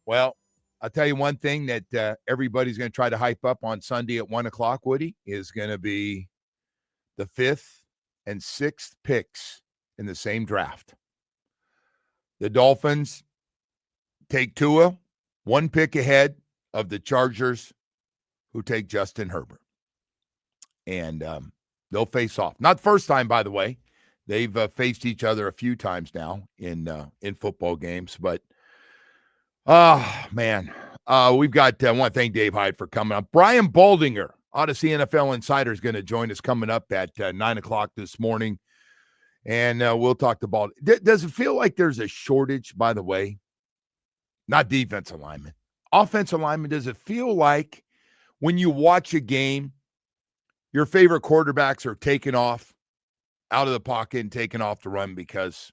Well, I'll tell you one thing that everybody's going to try to hype up on Sunday at 1 o'clock, Woody, is going to be the 5th and 6th picks in the same draft. The Dolphins take Tua, one pick ahead of the Chargers, who take Justin Herbert. And they'll face off. Not the first time, by the way. They've faced each other a few times now in football games. But, man, we've got I want to thank Dave Hyde for coming up. Brian Baldinger, Odyssey NFL Insider, is going to join us coming up at 9 o'clock this morning. And we'll talk to Bald. Does it feel like there's a shortage, by the way? Not defensive linemen. Offensive linemen, does it feel like when you watch a game, your favorite quarterbacks are taken off out of the pocket and taken off to run because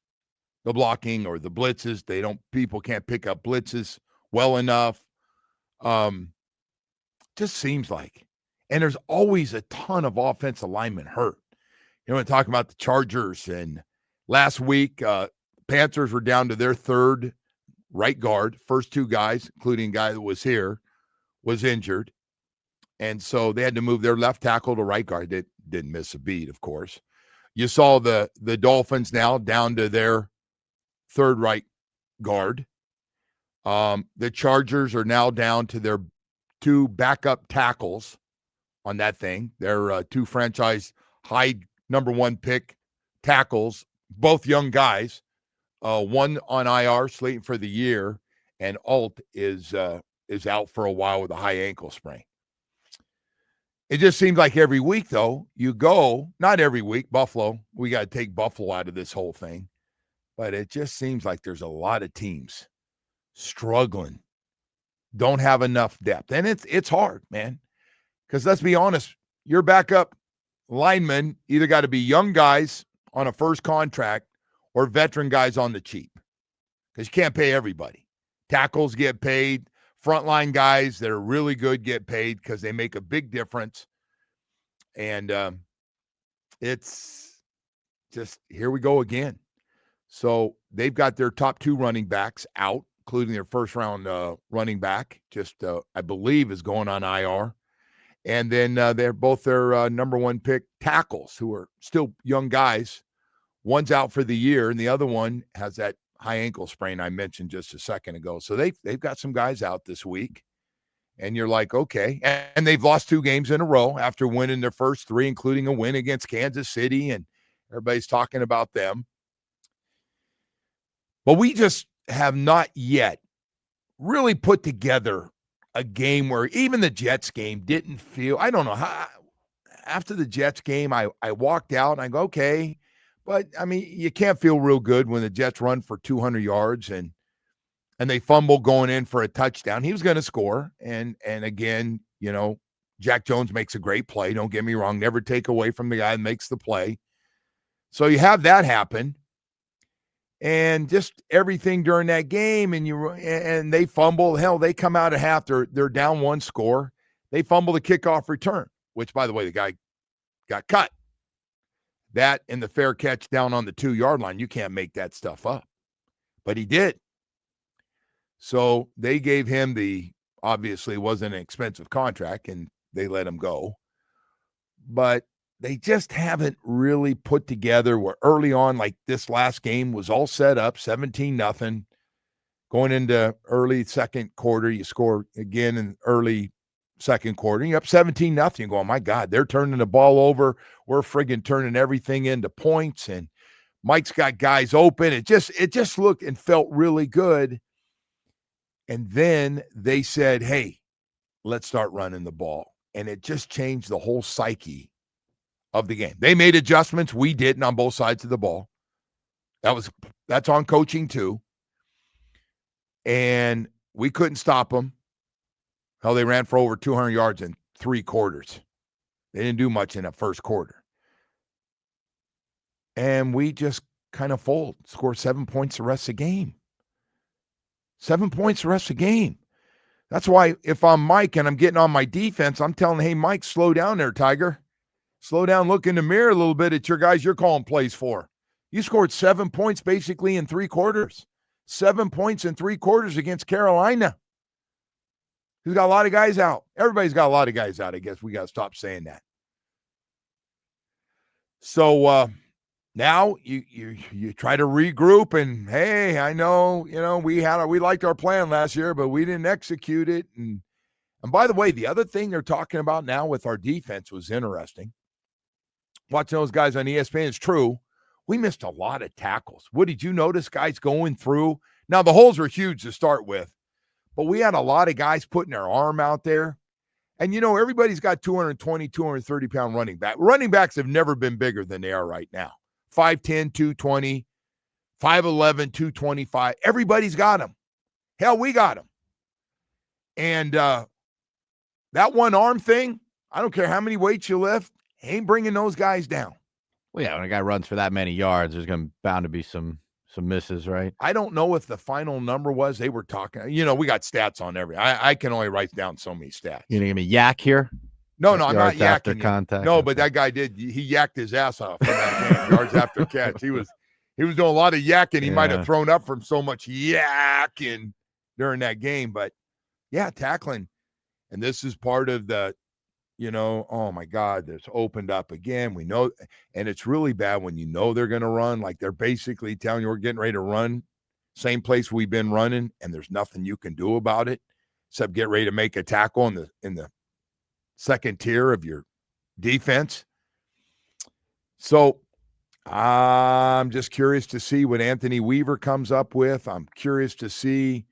the blocking or the blitzes, people can't pick up blitzes well enough. Just seems like. And there's always a ton of offensive linemen hurt. You know, we're talking about the Chargers, and last week, Panthers were down to their third right guard. First two guys, including a guy that was here, was injured. And so they had to move their left tackle to right guard. They didn't miss a beat, of course. You saw the Dolphins now down to their third right guard. The Chargers are now down to their two backup tackles on that thing. They're two franchise high number one pick tackles, both young guys. One on IR, slating for the year, and Alt is out for a while with a high ankle sprain. It just seems like every week, though, you go, not every week, Buffalo, we got to take Buffalo out of this whole thing, but it just seems like there's a lot of teams struggling, don't have enough depth. And it's hard, man, because let's be honest, your backup linemen either got to be young guys on a first contract or veteran guys on the cheap, because you can't pay everybody. Tackles get paid. Frontline guys that are really good get paid because they make a big difference. And it's just, here we go again. So they've got their top two running backs out, including their first-round running back, I believe, is going on IR. And then they're both their number one pick tackles, who are still young guys. One's out for the year, and the other one has that high ankle sprain I mentioned just a second ago. So they've got some guys out this week, and you're like, okay. And they've lost 2 games in a row after winning their first 3, including a win against Kansas City, and everybody's talking about them. But we just have not yet really put together a game where even the Jets game didn't feel, I don't know how, after the Jets game, I walked out and I go, okay. But, I mean, you can't feel real good when the Jets run for 200 yards and they fumble going in for a touchdown. He was going to score. And again, you know, Jack Jones makes a great play. Don't get me wrong. Never take away from the guy that makes the play. So you have that happen. And just everything during that game, and they fumble. Hell, they come out at half. They're down 1 score. They fumble the kickoff return, which, by the way, the guy got cut. That and the fair catch down on the 2-yard line, you can't make that stuff up. But he did. So they gave him obviously wasn't an expensive contract, and they let him go. But they just haven't really put together where early on, like this last game was all set up, 17-0. Going into early second quarter, you score again in early second quarter, you're up 17-0. You go, oh my God, they're turning the ball over. We're friggin' turning everything into points, and Mike's got guys open. It just looked and felt really good. And then they said, hey, let's start running the ball. And it just changed the whole psyche of the game. They made adjustments. We didn't on both sides of the ball. That's on coaching too. And we couldn't stop them. Hell, they ran for over 200 yards in 3 quarters. They didn't do much in that first quarter. And we just kind of scored 7 points the rest of the game. 7 points the rest of the game. That's why if I'm Mike and I'm getting on my defense, I'm telling, hey, Mike, slow down there, Tiger. Slow down, look in the mirror a little bit at your guys you're calling plays for. You scored 7 points basically in 3 quarters. 7 points in 3 quarters against Carolina. He's got a lot of guys out. Everybody's got a lot of guys out. I guess we got to stop saying that. So now you try to regroup, and hey, I know we liked our plan last year, but we didn't execute it. And by the way, the other thing they're talking about now with our defense was interesting. Watching those guys on ESPN, it's true. We missed a lot of tackles. What did you notice, guys going through? Now the holes were huge to start with, but we had a lot of guys putting their arm out there. And, everybody's got 220, 230-pound running back. Running backs have never been bigger than they are right now. 5'10", 220, 5'11", 225. Everybody's got them. Hell, we got them. And that one arm thing, I don't care how many weights you lift, ain't bringing those guys down. Well, yeah, when a guy runs for that many yards, there's bound to be some misses, right? I don't know if the final number was. They were talking. We got stats on every. I can only write down so many stats. You're going to give me yak here? No, I'm not yakking contact. No, but that guy did. He yacked his ass off in that game, yards after catch. He was doing a lot of yakking. He might have thrown up from so much yakking during that game. But, yeah, tackling. And this is part of the, oh, my God, this opened up again. We know, and it's really bad when they're going to run. Like they're basically telling you we're getting ready to run, same place we've been running, and there's nothing you can do about it except get ready to make a tackle in the second tier of your defense. So I'm just curious to see what Anthony Weaver comes up with. I'm curious to see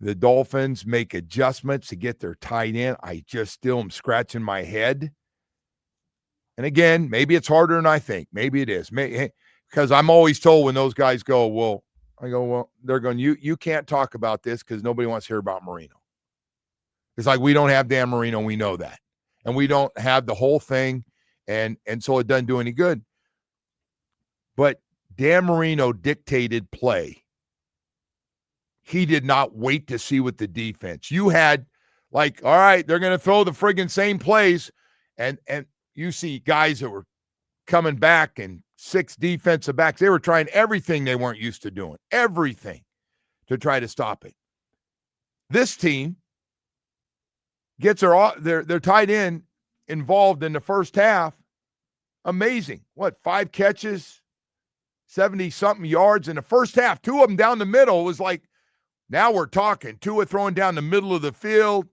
the Dolphins make adjustments to get their tight end. I just still am scratching my head. And again, maybe it's harder than I think. Maybe it is. Because I'm always told when those guys go, they're going, you can't talk about this because nobody wants to hear about Marino. It's like we don't have Dan Marino, we know that. And we don't have the whole thing, and so it doesn't do any good. But Dan Marino dictated play. He did not wait to see what the defense. You had, all right, they're going to throw the friggin' same plays, and you see guys that were coming back and 6 defensive backs. They were trying everything they weren't used to doing, everything to try to stop it. This team gets their tight end involved in the first half. Amazing. 5 catches, 70-something yards in the first half. 2 of them down the middle. It was like, now we're talking. Tua throwing down the middle of the field.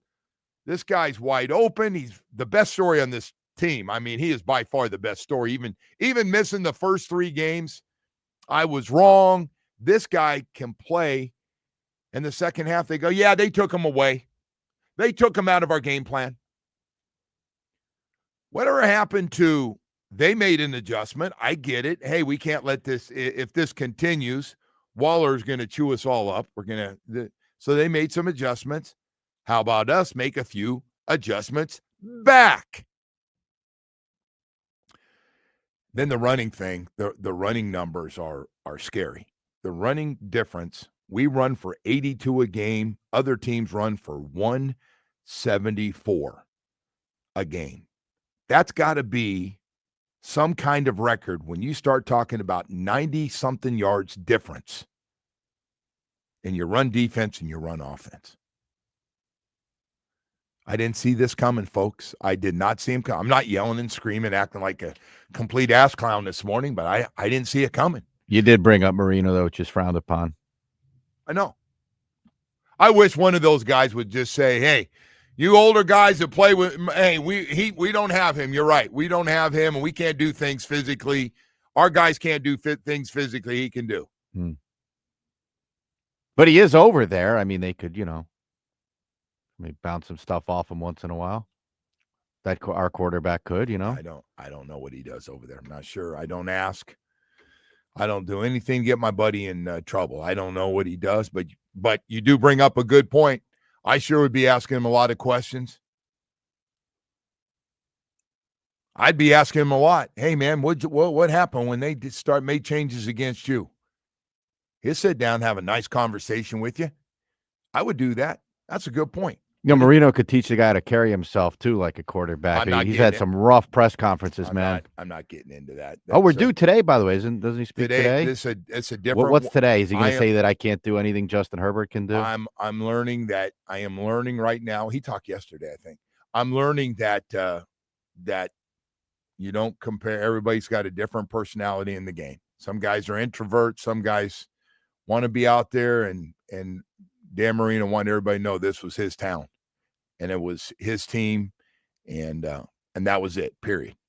This guy's wide open. He's the best story on this team. I mean, he is by far the best story. Even missing the first 3 games, I was wrong. This guy can play. In the second half, they go, yeah, they took him away. They took him out of our game plan. Whatever happened to, they made an adjustment. I get it. Hey, we can't let this, if this continues, Waller's going to chew us all up. So they made some adjustments. How about us make a few adjustments back? Then the running thing, the running numbers are scary. The running difference, we run for 82 a game. Other teams run for 174 a game. That's got to be some kind of record when you start talking about 90-something yards difference in your run defense and your run offense. I didn't see this coming, folks. I did not see him come. I'm not yelling and screaming, acting like a complete ass clown this morning, but I didn't see it coming. You did bring up Marino, though, which is frowned upon. I know. I wish one of those guys would just say, hey, you older guys that play with, hey, we don't have him. You're right. We don't have him, and we can't do things physically. Our guys can't do things physically he can do. But he is over there. I mean, they could, maybe bounce some stuff off him once in a while. That our quarterback could, I don't know what he does over there. I'm not sure. I don't ask. I don't do anything to get my buddy in trouble. I don't know what he does, but you do bring up a good point. I sure would be asking him a lot of questions. I'd be asking him a lot. Hey, man, what happened when they made changes against you? He'll sit down and have a nice conversation with you. I would do that. That's a good point. Marino could teach the guy to carry himself too, like a quarterback. I'm not He's getting had it. some rough press conferences, man. I'm not getting into that. Oh, we're That's due today, by the way. Doesn't he speak today? it's a different. What's today? Is he going I to am say that I can't do anything Justin Herbert can do? I'm learning that I am learning right now. He talked yesterday, I think. I'm learning that that you don't compare. Everybody's got a different personality in the game. Some guys are introverts. Some guys want to be out there, and Dan Marino wanted everybody to know this was his town, and it was his team, and that was it. Period.